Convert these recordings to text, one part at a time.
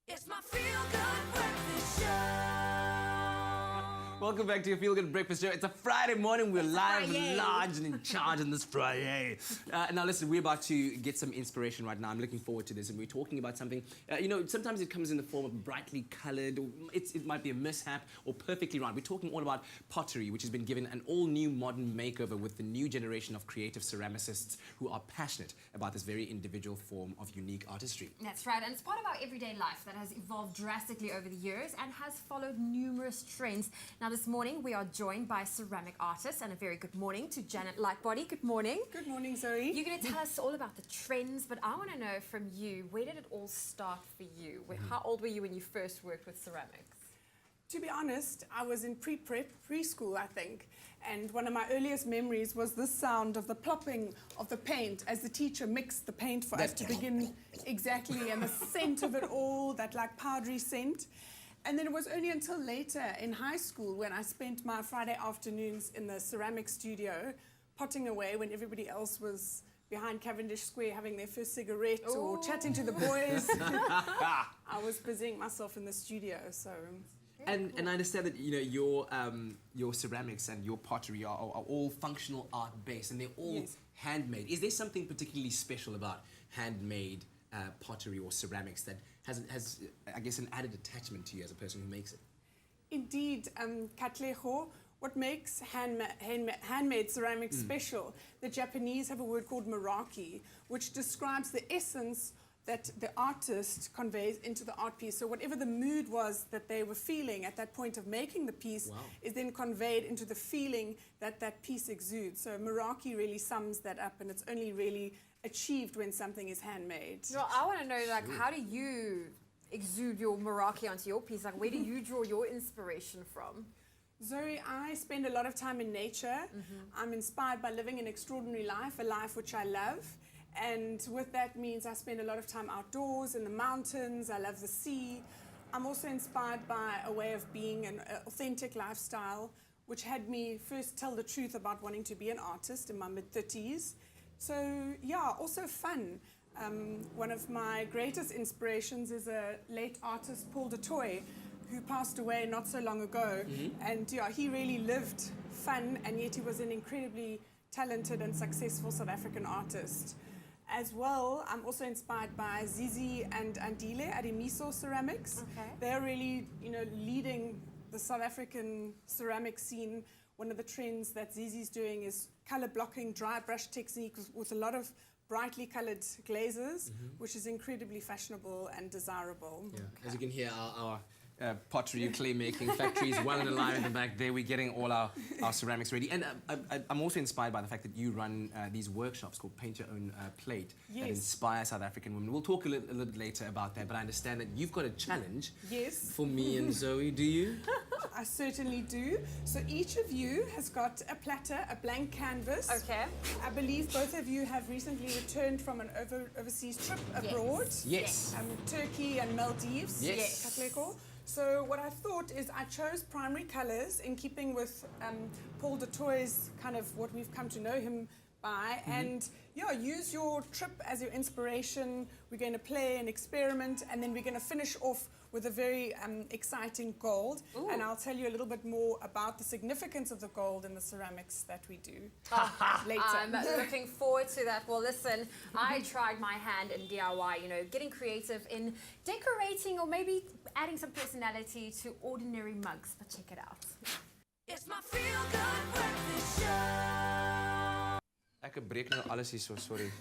It's my feel-good breakfast show. Welcome back to your Feel Good Breakfast Show. It's a Friday morning. We're live, large, and in charge on this Friday. Now, listen, we're about to get some inspiration right now. I'm looking forward to this, and we're talking about something. Sometimes it comes in the form of brightly colored. Or it might be a mishap or perfectly round. We're talking all about pottery, which has been given an all-new modern makeover with the new generation of creative ceramicists who are passionate about this very individual form of unique artistry. That's right, and it's part of our everyday life that has evolved drastically over the years and has followed numerous trends. Now, this morning we are joined by ceramic artists, and a very good morning to Janet Lightbody. Good morning. Good morning, Zoe. You're going to tell us all about the trends, but I want to know from you, where did it all start for you? How old were you when you first worked with ceramics? To be honest, I was in preschool, I think, and one of my earliest memories was the sound of the plopping of the paint as the teacher mixed the paint for us to begin. Exactly, and the scent of it all, that like powdery scent. And then it was only until later in high school when I spent my Friday afternoons in the ceramic studio potting away when everybody else was behind Cavendish Square having their first cigarette or chatting to the boys. I was busying myself in the studio, so... And I understand that your ceramics and your pottery are all functional art based, and they're all handmade. Is there something particularly special about handmade pottery or ceramics that has I guess an added attachment to you as a person who makes it? Indeed, Katleho, what makes handmade ceramics special? The Japanese have a word called muraki, which describes the essence that the artist conveys into the art piece. So whatever the mood was that they were feeling at that point of making the piece is then conveyed into the feeling that that piece exudes. So muraki really sums that up, and it's only really achieved when something is handmade. Well, I want to know, like, how do you exude your muraki onto your piece? Like, where do you draw your inspiration from? Zoe, I spend a lot of time in nature. I'm inspired by living an extraordinary life, a life which I love. And with that means I spend a lot of time outdoors in the mountains. I love the sea. I'm also inspired by a way of being, an authentic lifestyle, which had me first tell the truth about wanting to be an artist in my mid-30s. So yeah, also fun. One of my greatest inspirations is a late artist, Paul du Toit, who passed away not so long ago. And yeah, he really lived fun, and yet he was an incredibly talented and successful South African artist. As well, I'm also inspired by Zizi and Andile at Emiso Ceramics. They're really, leading the South African ceramic scene. One of the trends that Zizi's doing is color blocking, dry brush technique with a lot of brightly colored glazes, which is incredibly fashionable and desirable. Yeah. As you can hear, our pottery clay making factories well in a line in the back there. We're getting all our ceramics ready, and I'm also inspired by the fact that you run these workshops called Paint Your Own Plate that inspire South African women. We'll talk a little bit later about that, but I understand that you've got a challenge for me and Zoe. Do you? I certainly do. So each of you has got a platter, a blank canvas. Okay. I believe both of you have recently returned from an overseas trip abroad. Yes. Turkey and Maldives. Yes. Katlego. So what I thought is I chose primary colors in keeping with Paul du Toit's kind of what we've come to know him by, and use your trip as your inspiration. We're going to play and experiment, and then we're going to finish off with a very exciting gold. And I'll tell you a little bit more about the significance of the gold in the ceramics that we do later. I'm looking forward to that. Well, listen, I tried my hand in DIY, getting creative in decorating or maybe adding some personality to ordinary mugs, but check it out. It's my feel-good breakfast show. Ek breek nou alles hier so, sorry.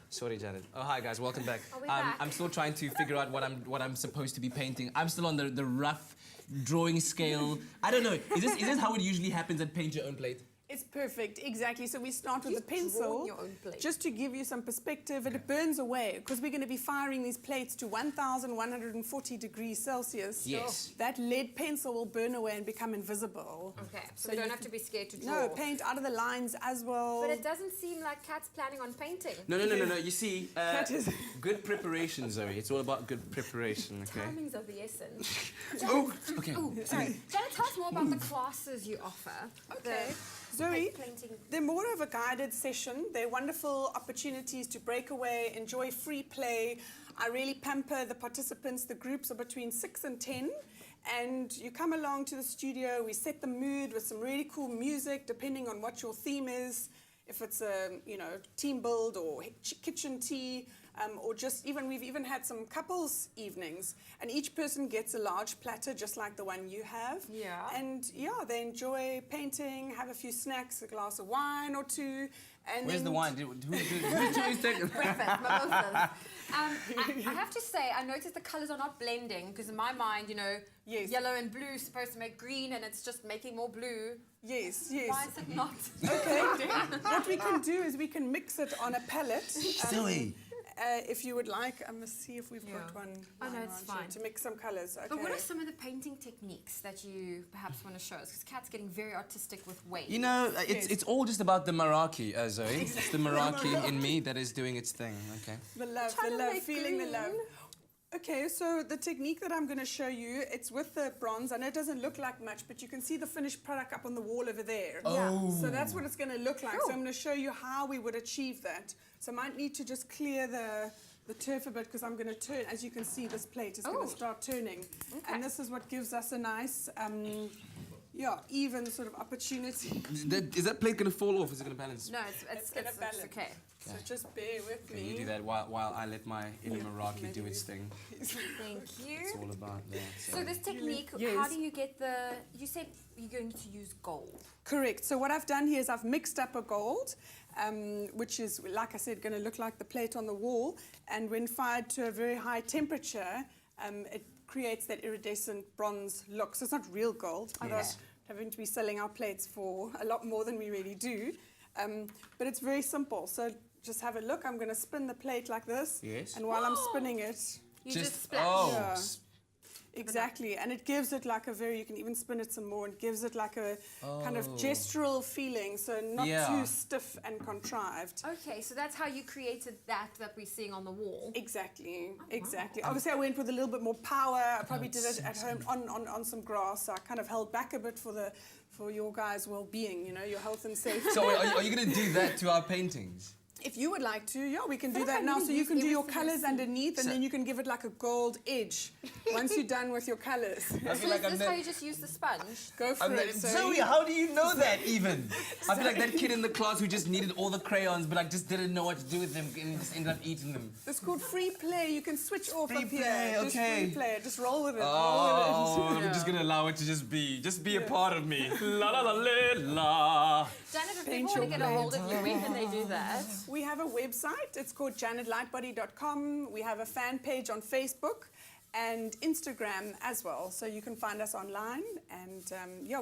Sorry, Janet. Oh, hi guys, welcome back. Back? I'm still trying to figure out what I'm supposed to be painting. I'm still on the rough drawing scale. I don't know. Is this how it usually happens at Paint Your Own Plate? It's perfect, exactly. So we start with the pencil, your own plate. just to give you some perspective, and it burns away because we're going to be firing these plates to 1,140 degrees Celsius. Yes. That lead pencil will burn away and become invisible. Okay, so we don't have to be scared to draw. No, paint out of the lines as well. But it doesn't seem like Kat's planning on painting. No. You see, good preparation, Zoe. It's all about good preparation, okay? Timing's of the essence. Okay. Sorry. Janet, tell us more about the classes you offer. Okay. Zoe, they're more of a guided session. They're wonderful opportunities to break away, enjoy free play. I really pamper the participants. The groups are between 6 and 10. And you come along to the studio, we set the mood with some really cool music, depending on what your theme is. If it's a, team build or kitchen tea, or just we've even had some couples evenings, and each person gets a large platter just like the one you have. Yeah. And they enjoy painting, have a few snacks, a glass of wine or two. And Where's then the wine? Who's taking? Breakfast, mimosas. I have to say, I noticed the colours are not blending because in my mind, Yes. yellow and blue is supposed to make green and it's just making more blue. Yes. Why is it not? Okay. What we can do is we can mix it on a palette. Silly. If you would like, I must see if we've got one. Oh, no, lying it's around here fine. to mix some colours. Okay. But what are some of the painting techniques that you perhaps want to show us? Because Kat's getting very artistic with weight. It's all just about the Meraki, Zoe. It's the Meraki in me that is doing its thing. Okay. The love, Trying to make feeling the green. love. Okay, so the technique that I'm going to show you, it's with the bronze. I know it doesn't look like much, but you can see the finished product up on the wall over there. Oh. So that's what it's going to look like. Cool. So I'm going to show you how we would achieve that. So I might need to just clear the turf a bit because I'm going to turn. As you can see, this plate is going Oh. to start turning. Okay. And this is what gives us a nice, even sort of opportunity. Is that plate going to fall off? Is it going to balance? No, it's gonna balance. okay. So just bear with me. You do that while I let my inner Meraki do its thing. Thank you. It's all about that. So this technique, Yes. how do you get you said you're going to use gold. Correct. So what I've done here is I've mixed up a gold, which is, like I said, going to look like the plate on the wall. And when fired to a very high temperature, it creates that iridescent bronze look. So it's not real gold. Otherwise, having to be selling our plates for a lot more than we really do. But it's very simple. So just have a look. I'm going to spin the plate like this. Yes. And while I'm spinning it, You just splash. Yeah. exactly. And it gives it like you can even spin it some more, and gives it like a kind of gestural feeling. So not too stiff and contrived. Okay, so that's how you created that we're seeing on the wall. Exactly. Obviously, I went with a little bit more power. I probably did it at home on some grass. So I kind of held back a bit for your guys' well-being, your health and safety. So are you going to do that to our paintings? If you would like to, we can do like that I now. really So you use can do your everything I colours see. underneath, and then you can give it like a gold edge once you're done with your colours. I So feel like is this how you just use the sponge? Go for it. Zoe, how do you know that even? I feel like that kid in the class who just needed all the crayons but just didn't know what to do with them and just ended up eating them. It's called free play. You can switch off Free up here. play, Just okay. free play. Just roll with it. Oh, roll with it. I'm just gonna allow it to just be a part of me. La la la la la. Janet, if Paint people want to your get a hold of you, where can they do that? We have a website. It's called janetlightbody.com. We have a fan page on Facebook and Instagram as well. So you can find us online. And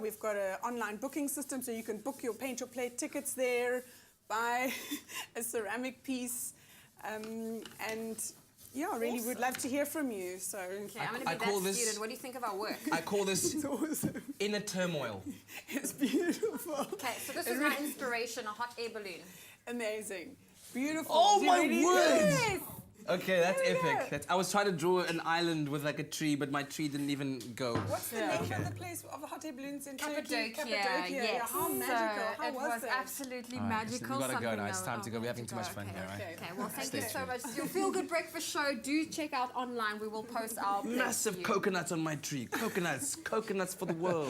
we've got an online booking system, so you can book paint your plate tickets there, buy a ceramic piece. Really would love to hear from you. So Okay, I'm going I to be call that this- student. What do you think of our work? I call this it's awesome. inner turmoil. It's beautiful. Okay, so this is my inspiration, a hot air balloon. Amazing. Beautiful. Oh You my ready? word! Yes! Okay, that's There we epic. I was trying to draw an island with like a tree, but my tree didn't even go. What's the name of the place of the hot air balloons in Turkey? Cappadocia, yes. Yeah, how magical. So How it was was that? absolutely All right, listen, magical. we gotta go now. It's Something time to go. We're having too much fun okay. here, right? Okay, well, thank Stay you so tuned. much. Your Feel Good Breakfast Show, do check out online. We will post our plates Massive to you. coconuts on my tree. Coconuts for the world.